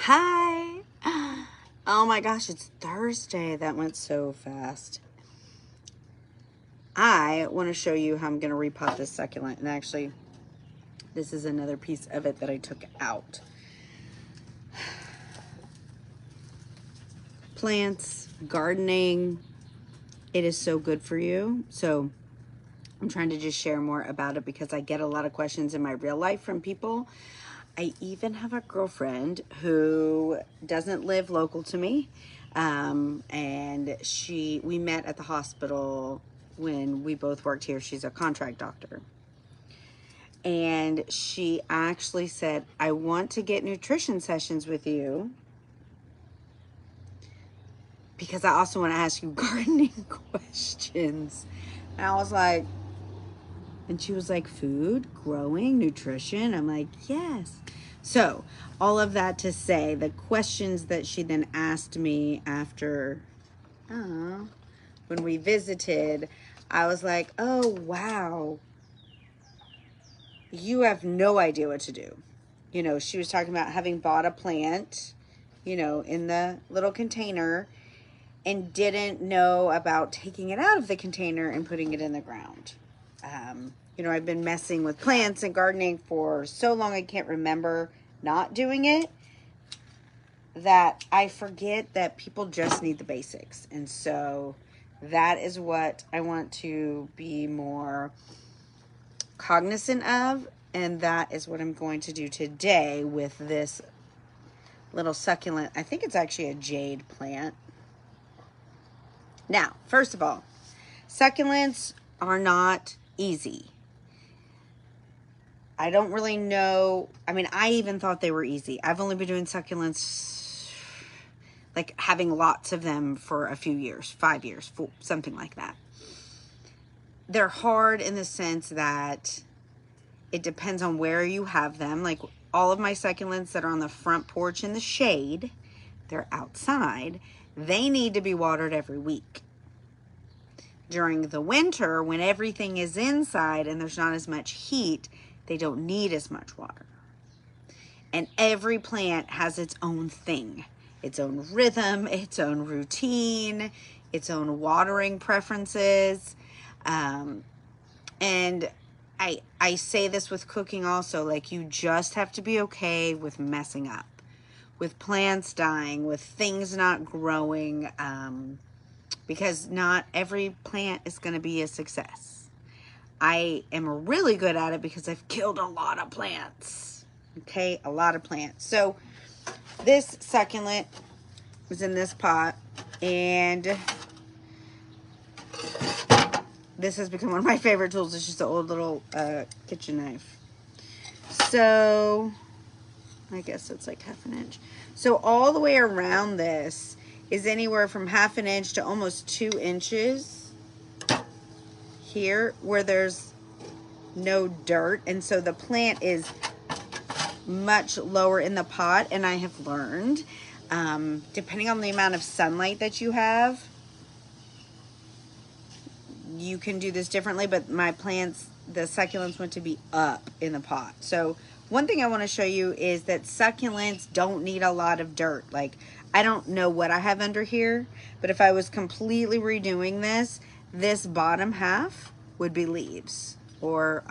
Hi. Oh my gosh, it's Thursday. That went so fast. I want to show you how I'm going to repot this succulent. And actually, this is another piece of it that I took out. Plants, gardening, it is so good for you. So I'm trying to just share more about it because I get a lot of questions in my real life from people. I even have a girlfriend who doesn't live local to me. And we met at the hospital when we both worked here. She's a contract doctor. And she actually said, I want to get nutrition sessions with you because I also want to ask you gardening questions. And I was like, and she was like, food, growing, nutrition. I'm like, yes. So all of that to say, the questions that she then asked me after, when we visited, I was like, oh, wow. You have no idea what to do. You know, she was talking about having bought a plant, you know, in the little container and didn't know about taking it out of the container and putting it in the ground. You know, I've been messing with plants and gardening for so long I can't remember not doing it, that I forget that people just need the basics. And so that is what I want to be more cognizant of, and that is what I'm going to do today with this little succulent. I think it's actually a jade plant. Now, first of all, succulents are not easy. I don't really know. I mean, I even thought they were easy. I've only been doing succulents, like having lots of them for a few years, 5 years, something like that. They're hard in the sense that it depends on where you have them. Like all of my succulents that are on the front porch in the shade, they're outside. They need to be watered every week. During the winter, when everything is inside and there's not as much heat, they don't need as much water. And every plant has its own thing, its own rhythm, its own routine, its own watering preferences. And I say this with cooking also, like you just have to be okay with messing up, with plants dying, with things not growing, because not every plant is going to be a success. I am really good at it because I've killed a lot of plants. Okay, a lot of plants. So this succulent was in this pot, and this has become one of my favorite tools. It's just an old little kitchen knife. So I guess it's like 1/2 inch. So all the way around this is anywhere from 1/2 inch to almost 2 inches here where there's no dirt. And so the plant is much lower in the pot. And I have learned, depending on the amount of sunlight that you have, you can do this differently, but my plants, the succulents, want to be up in the pot. So one thing I want to show you is that succulents don't need a lot of dirt. Like, I don't know what I have under here, but if I was completely redoing this bottom half would be leaves. Or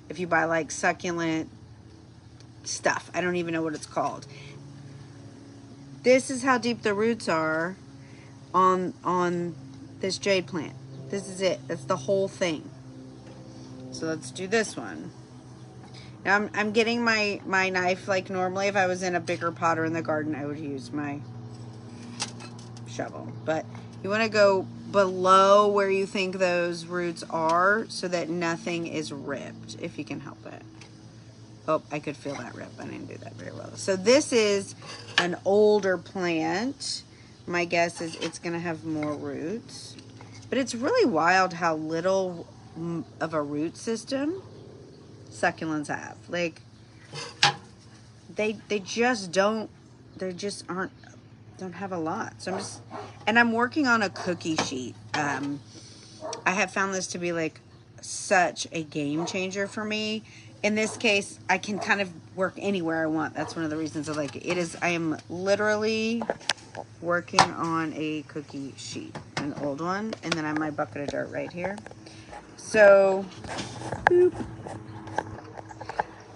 if you buy like succulent stuff, I don't even know what it's called. This is how deep the roots are on this jade plant. This is it. That's the whole thing. So let's do this one. Now I'm getting my knife like normally. If I was in a bigger pot or in the garden, I would use my shovel. But you want to go below where you think those roots are so that nothing is ripped, if you can help it. Oh, I could feel that rip. I didn't do that very well. So this is an older plant. My guess is it's going to have more roots. But it's really wild how little of a root system succulents have. Like, they just don't, don't have a lot. So I'm working on a cookie sheet. I have found this to be like such a game changer for me. in this case, I can kind of work anywhere I want. That's one of the reasons I like it. I am literally working on a cookie sheet, an old one, and then I have my bucket of dirt right here. So, boop.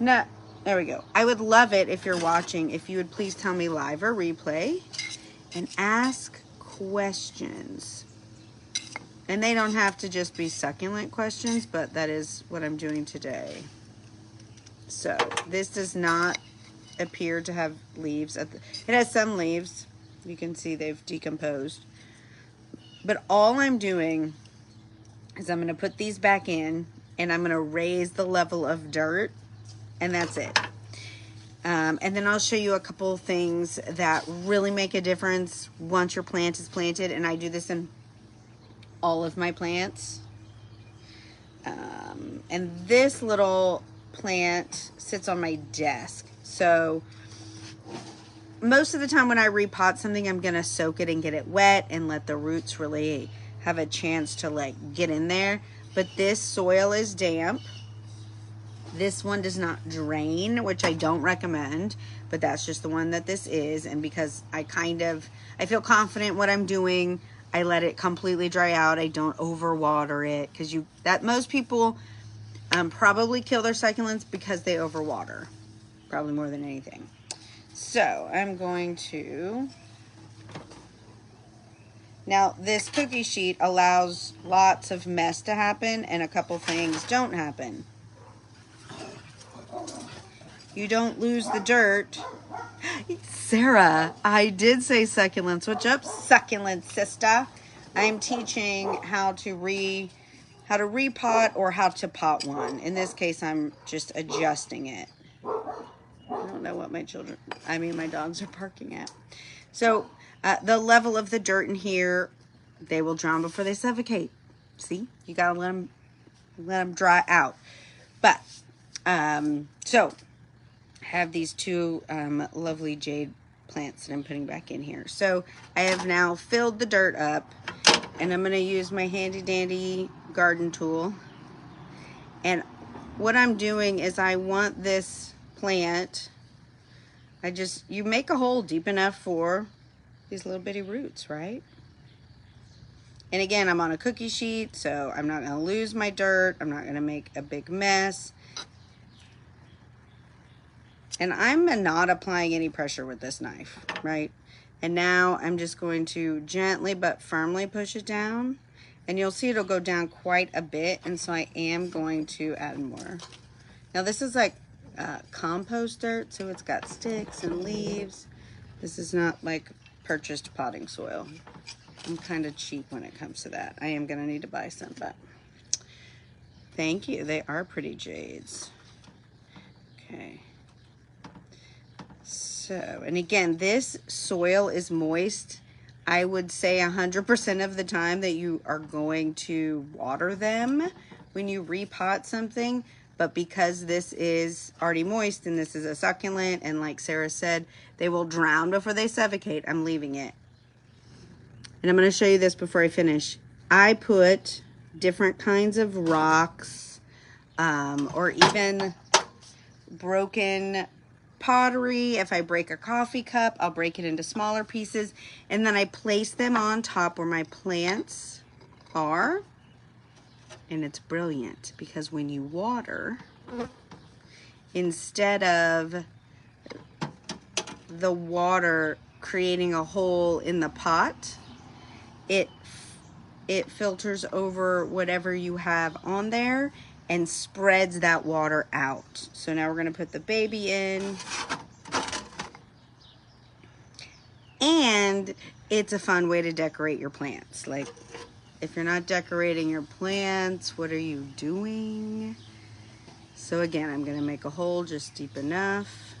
No, there we go. I would love it if you're watching, if you would please tell me live or replay and ask questions. And they don't have to just be succulent questions, but that is what I'm doing today. So this does not appear to have leaves. It has some leaves. You can see they've decomposed. But all I'm doing is I'm going to put these back in and I'm going to raise the level of dirt, and that's it. And then I'll show you a couple things that really make a difference once your plant is planted, and I do this in all of my plants. And this little plant sits on my desk. So most of the time when I repot something, I'm going to soak it and get it wet and let the roots really have a chance to like get in there. But this soil is damp. This one does not drain, which I don't recommend, but that's just the one that this is. And because I feel confident what I'm doing, I let it completely dry out. I don't overwater it, because most people probably kill their succulents because they overwater, probably more than anything. So I'm going to, now this cookie sheet allows lots of mess to happen and a couple things don't happen. You don't lose the dirt. Sarah, I did say succulents. What's up, succulents, sister? I'm teaching how to repot or how to pot one. In this case, I'm just adjusting it. I don't know what my dogs are barking at. So the level of the dirt in here, they will drown before they suffocate. See, you gotta let them dry out. But so I have these two lovely jade plants that I'm putting back in here. So I have now filled the dirt up, and I'm gonna use my handy dandy garden tool. And what I'm doing is I want this plant, you make a hole deep enough for these little bitty roots, right? And again, I'm on a cookie sheet, so I'm not gonna lose my dirt. I'm not gonna make a big mess. And I'm not applying any pressure with this knife, right? And now I'm just going to gently but firmly push it down. And you'll see it'll go down quite a bit, and so I am going to add more. Now this is like compost dirt, so it's got sticks and leaves. This is not like purchased potting soil. I'm kind of cheap when it comes to that. I am gonna need to buy some, but thank you. They are pretty jades. Okay. So, and again, this soil is moist. I would say 100% of the time that you are going to water them when you repot something, but because this is already moist and this is a succulent, and like Sarah said, they will drown before they suffocate, I'm leaving it. And I'm going to show you this before I finish. I put different kinds of rocks or even broken pottery. If I break a coffee cup, I'll break it into smaller pieces, and then I place them on top where my plants are. And it's brilliant because when you water, instead of the water creating a hole in the pot, it filters over whatever you have on there and spreads that water out. So now we're going to put the baby in. And it's a fun way to decorate your plants. Like, if you're not decorating your plants, what are you doing? So again, I'm going to make a hole just deep enough.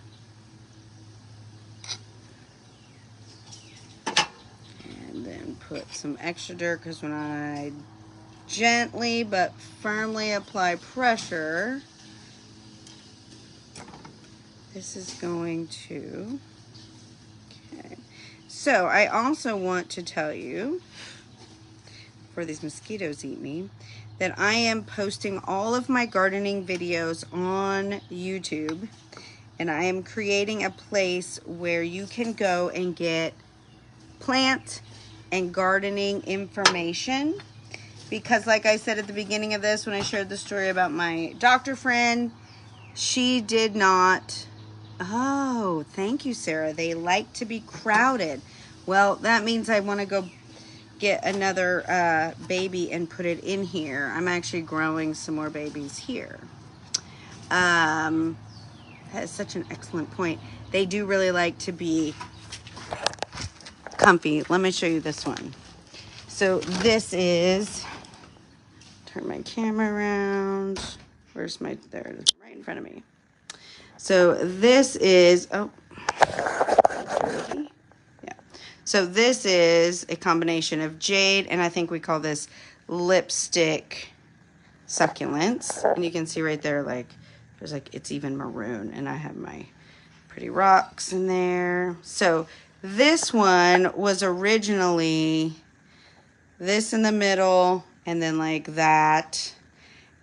And then put some extra dirt, because when I gently but firmly apply pressure, this is going to, okay. So I also want to tell you, before these mosquitoes eat me, that I am posting all of my gardening videos on YouTube, and I am creating a place where you can go and get plant and gardening information. Because like I said at the beginning of this, when I shared the story about my doctor friend, she did not, oh, thank you, Sarah. They like to be crowded. Well, that means I want to go get another baby and put it in here. I'm actually growing some more babies here. That is such an excellent point. They do really like to be comfy. Let me show you this one. So this is, turn my camera around. Where's my, there it is, right in front of me. So this is, oh, yeah. So this is a combination of jade, and I think we call this lipstick succulents. And you can see right there, like, there's like, it's even maroon, and I have my pretty rocks in there. So this one was originally this in the middle, and then like that.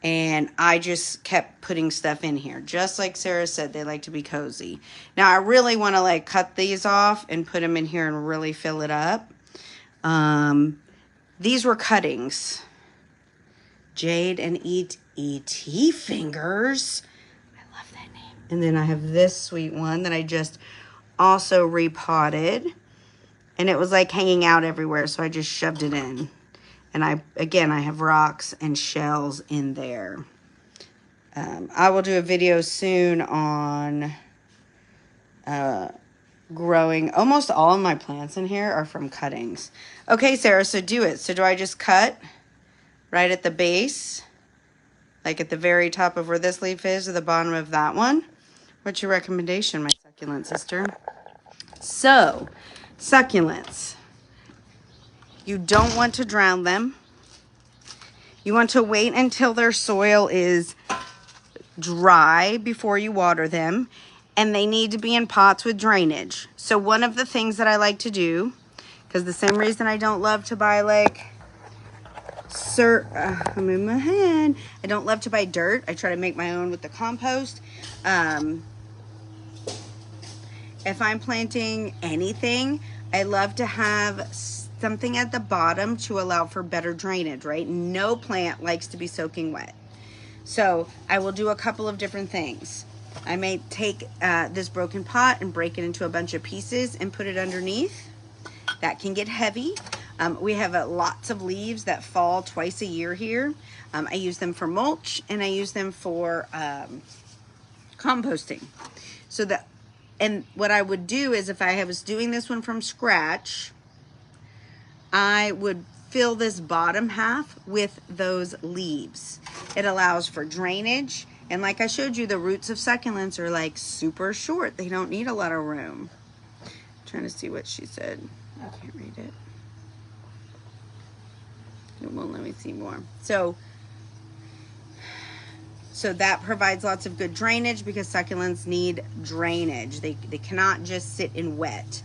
And I just kept putting stuff in here. Just like Sarah said, they like to be cozy. Now, I really want to like cut these off and put them in here and really fill it up. These were cuttings. Jade and E.T. Fingers. I love that name. And then I have this sweet one that I just also repotted. And it was like hanging out everywhere, so I just shoved it in. And I have rocks and shells in there. I will do a video soon on growing. Almost all of my plants in here are from cuttings. Okay, Sarah, so do it. So do I just cut right at the base? Like at the very top of where this leaf is, or the bottom of that one? What's your recommendation, my succulent sister? So, succulents. You don't want to drown them. You want to wait until their soil is dry before you water them. And they need to be in pots with drainage. So one of the things that I like to do, because the same reason I don't love to buy like, I'm in my hand. I don't love to buy dirt. I try to make my own with the compost. If I'm planting anything, I love to have something at the bottom to allow for better drainage, right? No plant likes to be soaking wet. So I will do a couple of different things. I may take this broken pot and break it into a bunch of pieces and put it underneath. That can get heavy. We have lots of leaves that fall twice a year here. I use them for mulch, and I use them for composting. So that, and what I would do is if I was doing this one from scratch, I would fill this bottom half with those leaves. It allows for drainage. And like I showed you, the roots of succulents are like super short. They don't need a lot of room. I'm trying to see what she said. I can't read it. It won't let me see more. So that provides lots of good drainage because succulents need drainage. They cannot just sit in wet.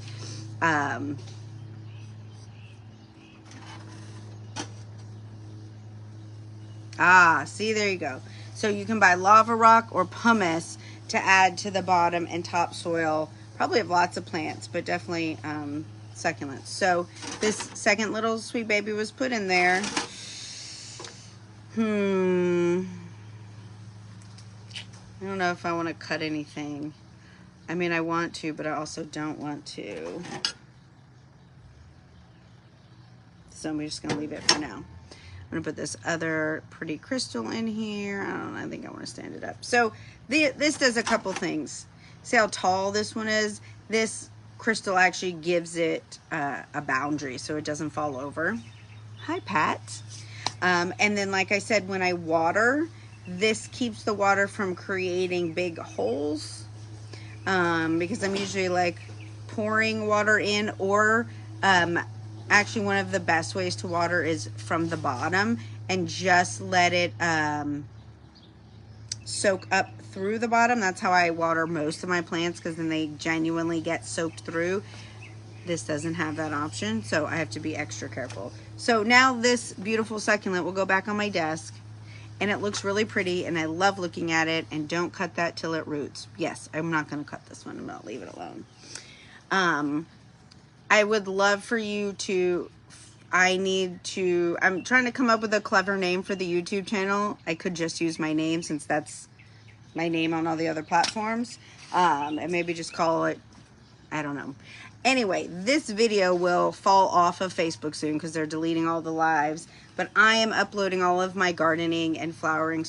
See, there you go. So you can buy lava rock or pumice to add to the bottom and top soil. Probably have lots of plants, but definitely succulents. So this second little sweet baby was put in there. I don't know if I want to cut anything. I mean, I want to, but I also don't want to. So I'm just going to leave it for now. I'm going to put this other pretty crystal in here. I don't know. I think I want to stand it up. So this does a couple things. See how tall this one is? This crystal actually gives it a boundary so it doesn't fall over. Hi, Pat. And then, like I said, when I water, this keeps the water from creating big holes because I'm usually like pouring water in, or actually one of the best ways to water is from the bottom and just let it soak up through the bottom. That's how I water most of my plants, because then they genuinely get soaked through. this doesn't have that option, so I have to be extra careful. So now this beautiful succulent will go back on my desk, and it looks really pretty, and I love looking at it. And don't cut that till it roots. Yes, I'm not going to cut this one. I'm going to leave it alone. I would love for you to, I'm trying to come up with a clever name for the YouTube channel. I could just use my name since that's my name on all the other platforms. And maybe just call it, I don't know. Anyway, this video will fall off of Facebook soon because they're deleting all the lives. But I am uploading all of my gardening and flowering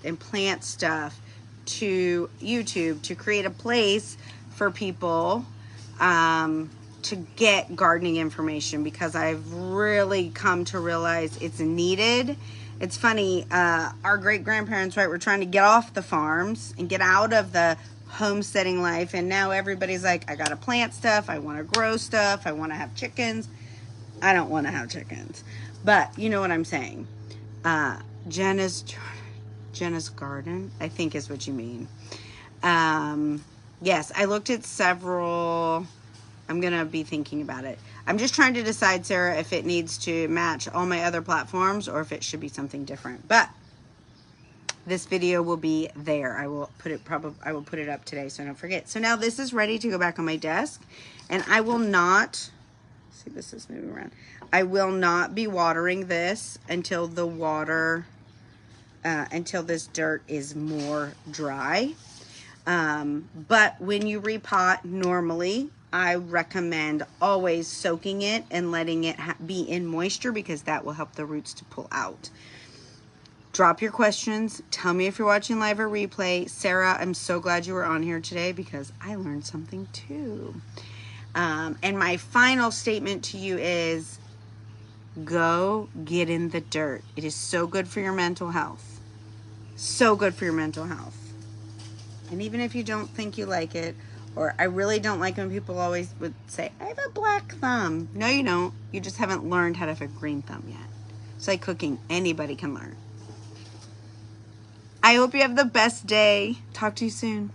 and plant stuff to YouTube to create a place for people to get gardening information, because I've really come to realize it's needed. It's funny, our great-grandparents, right, were trying to get off the farms and get out of the homesteading life, and now everybody's like, I gotta plant stuff, I want to grow stuff, I want to have chickens. I don't want to have chickens, but you know what I'm saying. Jenna's garden, I think is what you mean. Yes, I looked at several. I'm gonna be thinking about it. I'm just trying to decide, Sarah, if it needs to match all my other platforms or if it should be something different. But this video will be there. I will put it up today so I don't forget. So now this is ready to go back on my desk, and I will not, see, this is moving around. I will not be watering this until the water, until this dirt is more dry. But when you repot normally, I recommend always soaking it and letting it be in moisture, because that will help the roots to pull out. Drop your questions. Tell me if you're watching live or replay. Sarah, I'm so glad you were on here today because I learned something too. And my final statement to you is, go get in the dirt. It is so good for your mental health. So good for your mental health. And even if you don't think you like it, or I really don't like when people always would say, I have a black thumb. No, you don't. You just haven't learned how to have a green thumb yet. It's like cooking. Anybody can learn. I hope you have the best day. Talk to you soon.